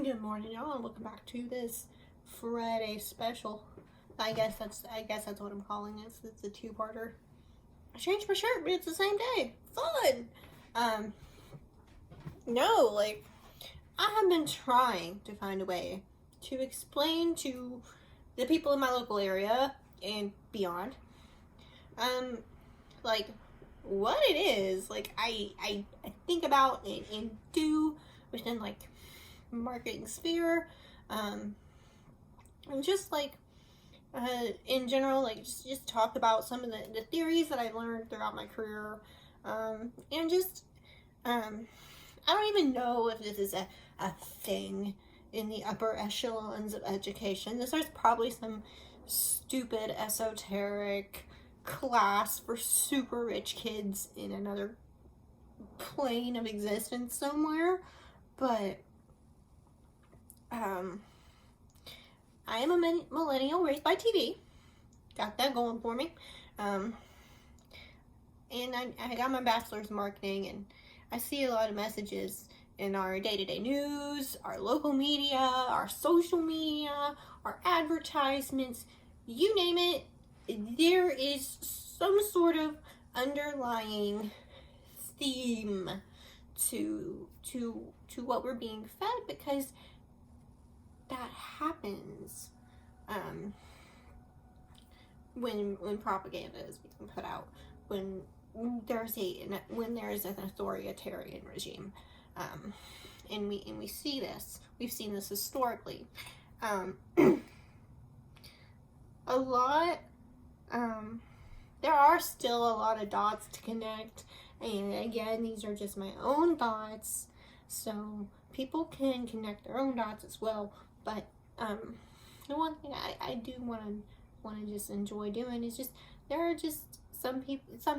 Good morning, y'all, and welcome back to this Friday special. I guess that's what I'm calling it. It's a two-parter. I changed my shirt, but it's the same day. Fun. No, like I have been trying to find a way to explain to the people in my local area and beyond, like what it is. Like I think about and do within like marketing sphere, and just like in general, like just talk about some of the theories that I've learned throughout my career, and just I don't even know if this is a thing in the upper echelons of education. This is probably some stupid esoteric class for super rich kids in another plane of existence somewhere, but I am a millennial raised by TV. Got that going for me. And I got my bachelor's in marketing, and I see a lot of messages in our day-to-day news, our local media, our social media, our advertisements, you name it. There is some sort of underlying theme to what we're being fed, because that happens when propaganda is being put out, when there's an authoritarian regime, and we see this. We've seen this historically. A lot. There are still a lot of dots to connect, and again, these are just my own thoughts, so people can connect their own dots as well. But the one thing I do want to just enjoy doing is just, there are just some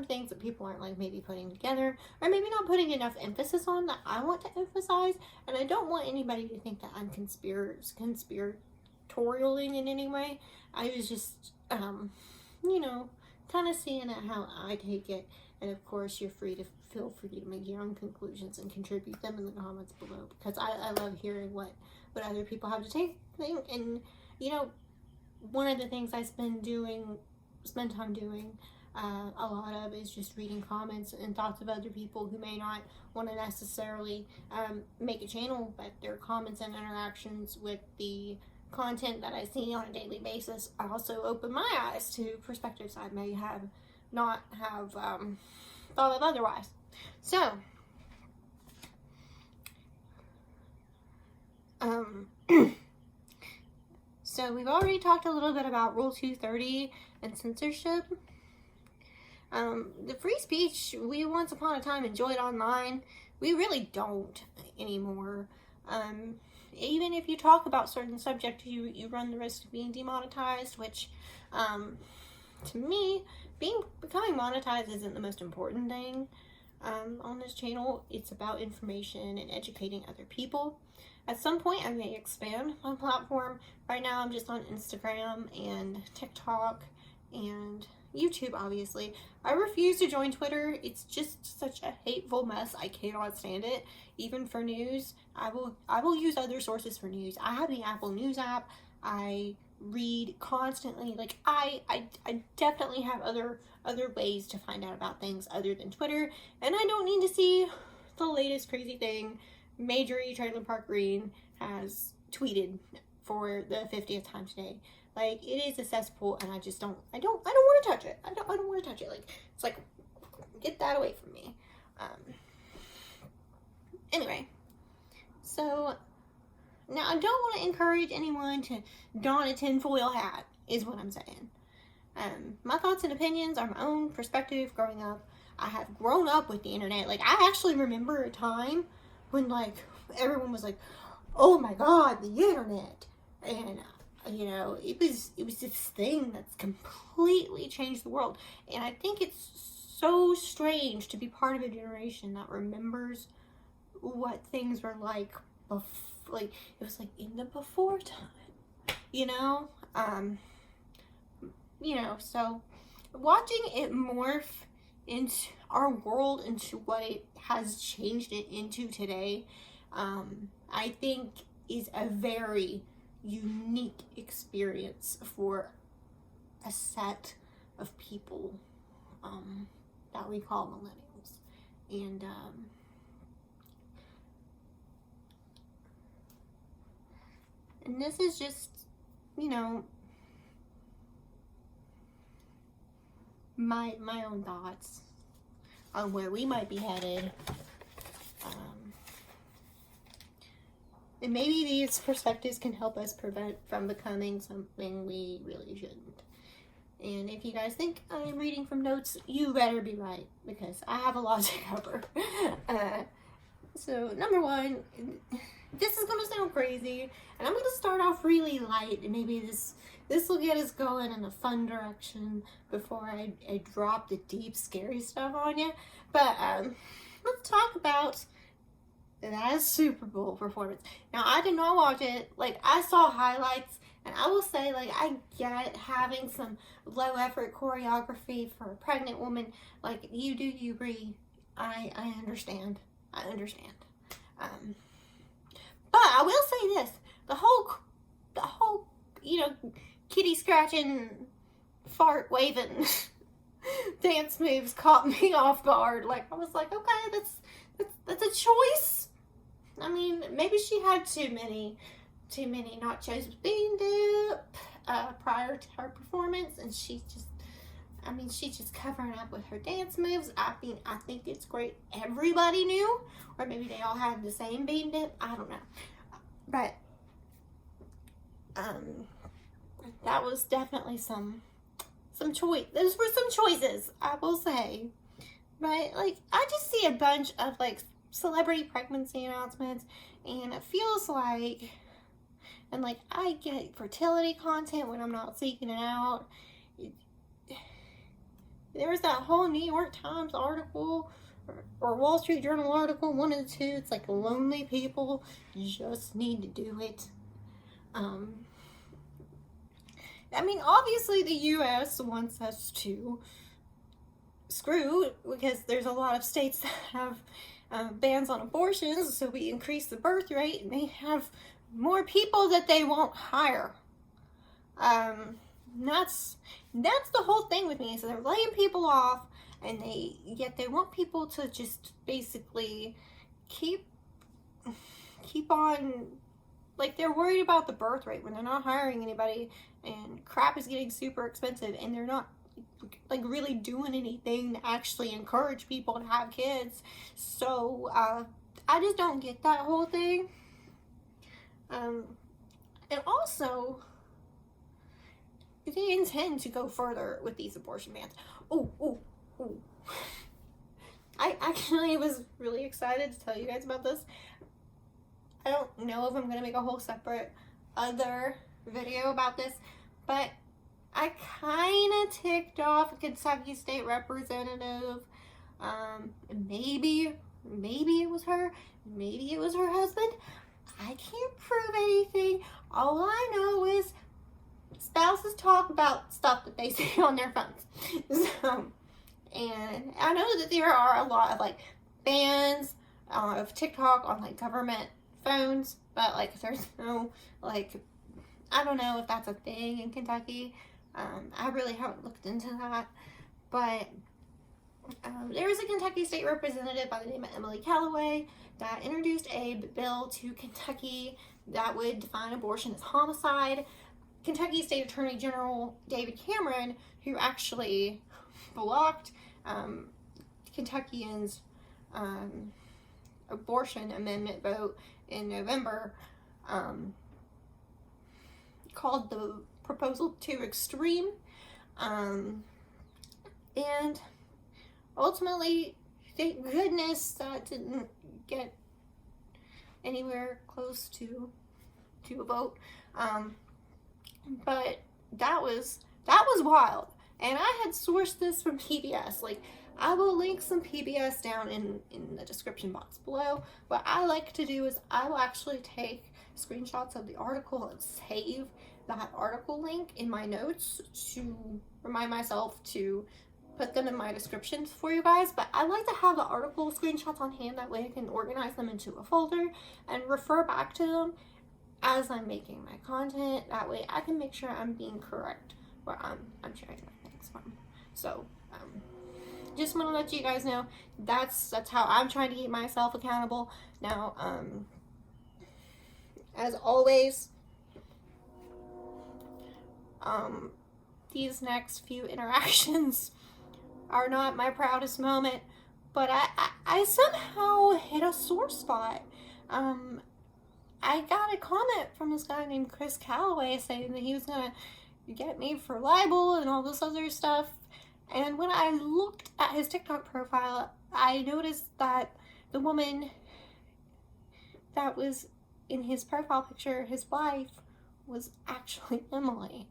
things that people aren't like maybe putting together, or maybe not putting enough emphasis on, that I want to emphasize. And I don't want anybody to think that I'm conspiratorialing in any way. I was just kind of seeing it how I take it. And of course, feel free to make your own conclusions and contribute them in the comments below, because I love hearing what other people have to think. And one of the things I spend time doing a lot of is just reading comments and thoughts of other people who may not want to necessarily make a channel, but their comments and interactions with the content that I see on a daily basis also open my eyes to perspectives I may not have thought of otherwise. So so we've already talked a little bit about Rule 230 and censorship. The free speech we once upon a time enjoyed online, we really don't anymore. Even if you talk about certain subjects, you run the risk of being demonetized, which to me, becoming monetized isn't the most important thing on this channel. It's about information and educating other people. At some point, I may expand my platform. Right now, I'm just on Instagram and TikTok and YouTube, obviously. I refuse to join Twitter. It's just such a hateful mess. I cannot stand it. Even for news, I will use other sources for news. I have the Apple News app. I read constantly. Like I definitely have other ways to find out about things other than Twitter, and I don't need to see the latest crazy thing Major E. Trailer Park Green has tweeted for the 50th time today. Like, it is a cesspool, and I don't want to touch it. I don't want to touch it. Like, it's like, get that away from me. Anyway, so now I don't want to encourage anyone to don a tinfoil hat, is what I'm saying. My thoughts and opinions are my own perspective growing up. I have grown up with the internet. Like, I actually remember a time when, like, everyone was like, oh my god, the internet. And, it was this thing that's completely changed the world. And I think it's so strange to be part of a generation that remembers what things were like before. Like, it was like in the before time, so watching it morph into our world, into what it has changed it into today, I think is a very unique experience for a set of people that we call millennials. And this is just, you know, my own thoughts on where we might be headed. And maybe these perspectives can help us prevent from becoming something we really shouldn't. And if you guys think I'm reading from notes, you better be right, because I have a lot to cover. So, number one, this is going to sound crazy, and I'm going to start off really light, and maybe this will get us going in a fun direction before I drop the deep, scary stuff on you. But let's talk about that Super Bowl performance. Now, I did not watch it. Like, I saw highlights, and I will say, like, I get having some low-effort choreography for a pregnant woman. Like, you do you, Brie. I understand. I understand. But I will say this: the whole, you know, kitty scratching, fart waving dance moves caught me off guard. Like, I was like, okay, that's a choice. I mean, maybe she had too many nachos with bean dip prior to her performance, and she's just covering up with her dance moves. I think it's great. Everybody knew, or maybe they all had the same bean dip. I don't know, but that was definitely some choice. Those were some choices, I will say. But like, I just see a bunch of like celebrity pregnancy announcements, and it feels like, and like, I get fertility content when I'm not seeking it out. There was that whole New York Times article or Wall Street Journal article, one of the two. It's like, lonely people just need to do it. I mean, obviously the U.S. wants us to screw, because there's a lot of states that have bans on abortions, so we increase the birth rate, and they have more people that they won't hire. That's the whole thing with me. So they're laying people off, and yet they want people to just basically keep on, like, they're worried about the birth rate when they're not hiring anybody, and crap is getting super expensive, and they're not like really doing anything to actually encourage people to have kids. So I just don't get that whole thing. And also, they intend to go further with these abortion bans. Oh. I actually was really excited to tell you guys about this. I don't know if I'm going to make a whole separate other video about this, but I kind of ticked off a Kentucky State representative. Maybe it was her. Maybe it was her husband. I can't prove anything. All I know is spouses talk about stuff that they see on their phones. So, and I know that there are a lot of like bans of TikTok on like government phones, but like there's no, like, I don't know if that's a thing in Kentucky. I really haven't looked into that, but there was a Kentucky State representative by the name of Emily Calloway that introduced a bill to Kentucky that would define abortion as homicide. Kentucky State Attorney General David Cameron, who actually blocked Kentuckians' abortion amendment vote in November, called the proposal too extreme, and ultimately, thank goodness that didn't get anywhere close to a vote. But that was wild, and I had sourced this from PBS. Like, I will link some PBS down in the description box below. What I like to do is I will actually take screenshots of the article and save that article link in my notes to remind myself to put them in my descriptions for you guys. But I like to have the article screenshots on hand, that way I can organize them into a folder and refer back to them as I'm making my content. That way I can make sure I'm being correct where I'm sharing my things from. So, just want to let you guys know that's how I'm trying to keep myself accountable. Now, as always, these next few interactions are not my proudest moment, but I somehow hit a sore spot. I got a comment from this guy named Calloway saying that he was gonna get me for libel and all this other stuff. And when I looked at his TikTok profile, I noticed that the woman that was in his profile picture, his wife, was actually Emily.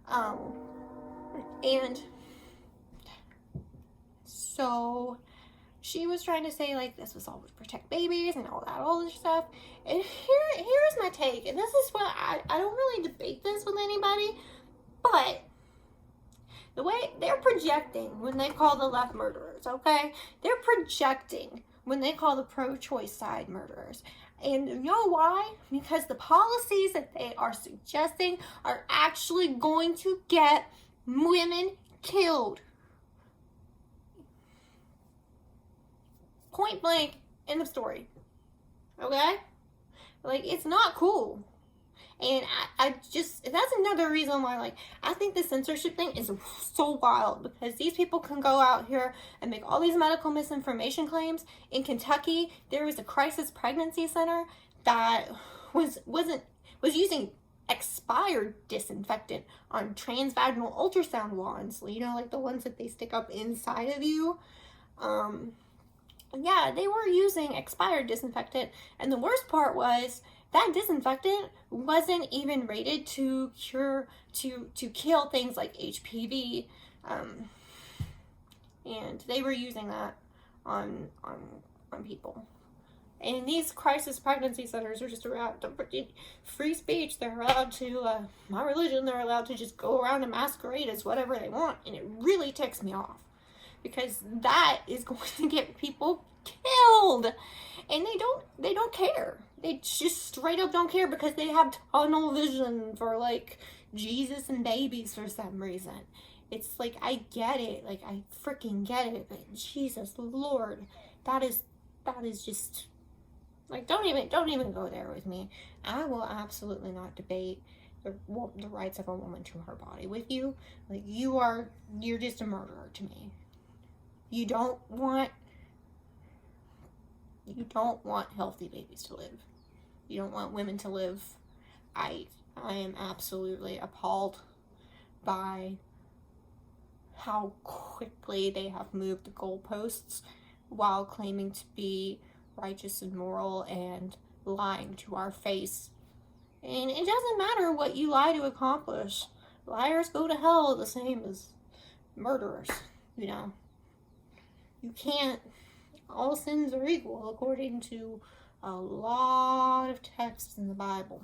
And so she was trying to say, like, this was all to protect babies and all that other stuff. And here's my take. And this is what I don't really debate this with anybody, but the way they're projecting when they call the left murderers, okay? They're projecting when they call the pro-choice side murderers. And you know why? Because the policies that they are suggesting are actually going to get women killed. Point blank, end of story. Okay? Like, it's not cool. And I just, that's another reason why, like, I think the censorship thing is so wild, because these people can go out here and make all these medical misinformation claims. In Kentucky, there was a crisis pregnancy center that was using expired disinfectant on transvaginal ultrasound wands, you know, like the ones that they stick up inside of you. Yeah, they were using expired disinfectant, and the worst part was that disinfectant wasn't even rated to kill things like HPV, and they were using that on people. And these crisis pregnancy centers are just around free speech. They're allowed to, my religion, they're allowed to just go around and masquerade as whatever they want, and it really ticks me off, because that is going to get people killed, and they don't care. They just straight up don't care, because they have tunnel vision for, like, Jesus and babies for some reason. It's like, I get it, like, I freaking get it, but Jesus Lord, that is just, like, don't even go there with me. I will absolutely not debate the rights of a woman to her body with you. Like, you're just a murderer to me. You don't want healthy babies to live. You don't want women to live. I am absolutely appalled by how quickly they have moved the goalposts while claiming to be righteous and moral and lying to our face. And it doesn't matter what you lie to accomplish. Liars go to hell the same as murderers, you know. You can't, all sins are equal according to a lot of texts in the Bible.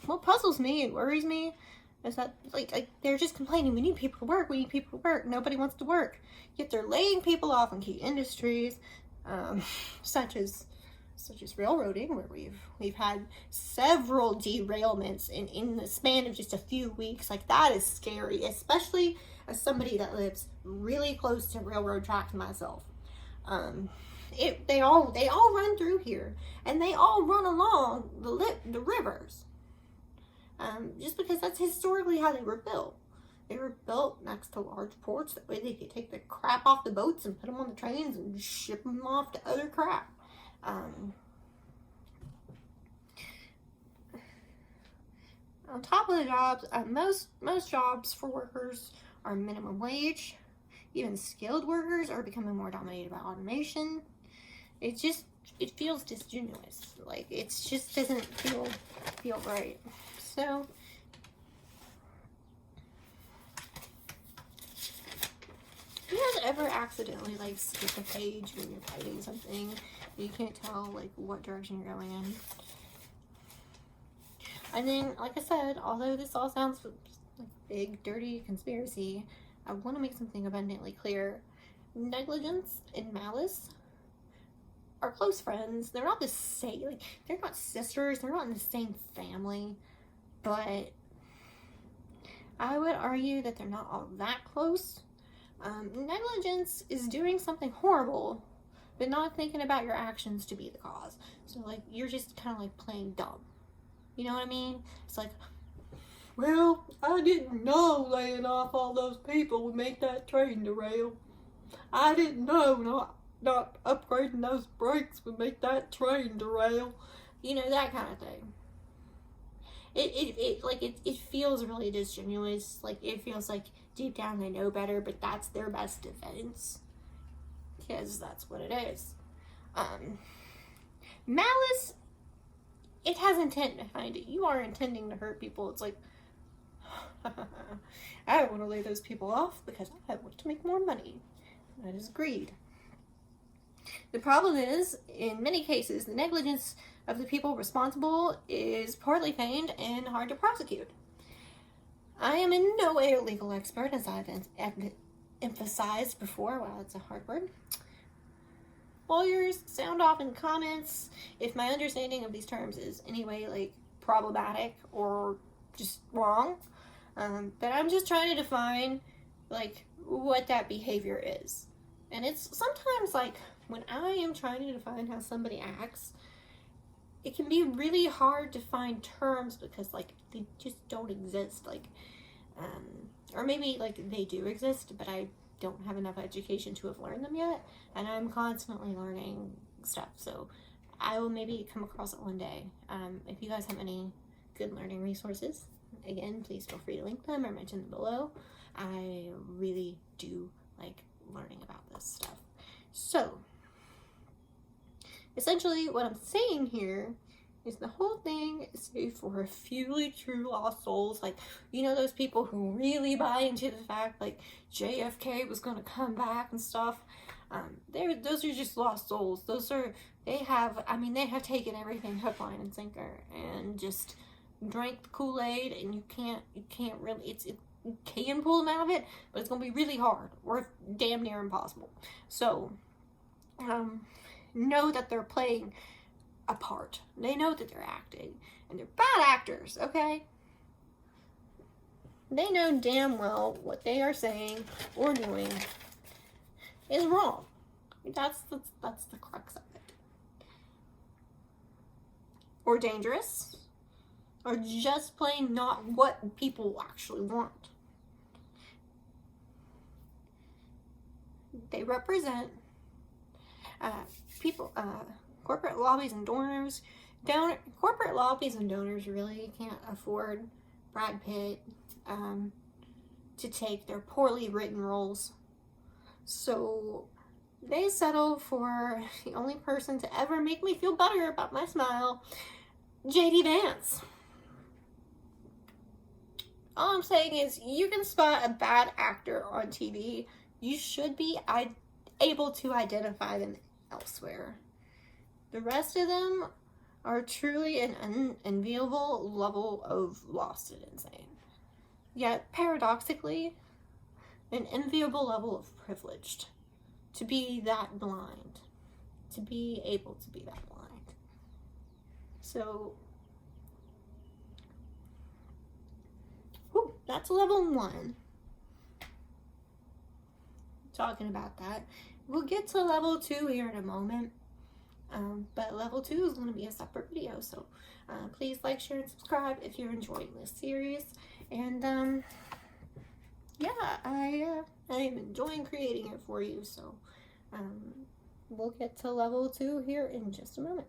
What puzzles me and worries me is that, like they're just complaining, we need people to work, nobody wants to work. Yet they're laying people off in key industries, such as railroading, where we've had several derailments in the span of just a few weeks. Like, that is scary, especially as somebody that lives really close to railroad tracks myself. They all run through here, and they all run along the rivers. Just because that's historically how they were built. They were built next to large ports. That way they could take the crap off the boats and put them on the trains and ship them off to other crap. On top of the jobs, most jobs for workers are minimum wage. Even skilled workers are becoming more dominated by automation. It feels disingenuous. Like, it just doesn't feel right. So, you guys ever accidentally, like, skip a page when you're typing something? You can't tell, like, what direction you're going in. And then, like I said, although this all sounds like big, dirty conspiracy, I want to make something abundantly clear. Negligence and malice are close friends. They're not the same, like, they're not sisters, they're not in the same family, but I would argue that they're not all that close. Negligence is doing something horrible, but not thinking about your actions to be the cause. So, like, you're just kind of, like, playing dumb. You know what I mean? It's like, well, I didn't know laying off all those people would make that train derail. I didn't know not upgrading those brakes would make that train derail. You know, that kind of thing. It feels really disingenuous. Like, it feels like deep down they know better, but that's their best defense. Because that's what it is. Malice, it has intent behind it. You are intending to hurt people. It's like, I want to lay those people off because I want to make more money. That is greed. The problem is, in many cases, the negligence of the people responsible is poorly feigned and hard to prosecute. I am in no way a legal expert, as I've emphasized before. Wow, that's a hard word. Lawyers, sound off in comments if my understanding of these terms is anyway, like, problematic or just wrong. But I'm just trying to define, like, what that behavior is. And it's sometimes, like, when I am trying to define how somebody acts, it can be really hard to find terms because, like, they just don't exist. Like, or maybe, like, they do exist, but I don't have enough education to have learned them yet. And I'm constantly learning stuff. So I will maybe come across it one day. If you guys have any good learning resources, again, please feel free to link them or mention them below. I really do like learning about this stuff. So, essentially what I'm saying here is the whole thing is safe for a few true lost souls. Like, you know, those people who really buy into the fact, like, JFK was going to come back and stuff. Those are just lost souls. They have taken everything hook, line, and sinker and just drank the Kool-Aid, and you can't really, you can pull them out of it, but it's going to be really hard or damn near impossible. So, know that they're playing a part. They know that they're acting, and they're bad actors, okay? They know damn well what they are saying or doing is wrong. That's the crux of it. Or dangerous, or just plain not what people actually want. They represent people, corporate lobbies and donors. Corporate lobbies and donors really can't afford Brad Pitt to take their poorly written roles. So they settle for the only person to ever make me feel better about my smile, JD Vance. All I'm saying is, you can spot a bad actor on TV. You should be able to identify them elsewhere. The rest of them are truly an unenviable level of lost and insane. Yet, paradoxically, an enviable level of privileged. To be that blind. To be able to be that blind. So, that's level 1. Talking about that. We'll get to level 2 here in a moment. But level 2 is going to be a separate video. So please like, share, and subscribe if you're enjoying this series. And yeah, I am enjoying creating it for you. So we'll get to level 2 here in just a moment.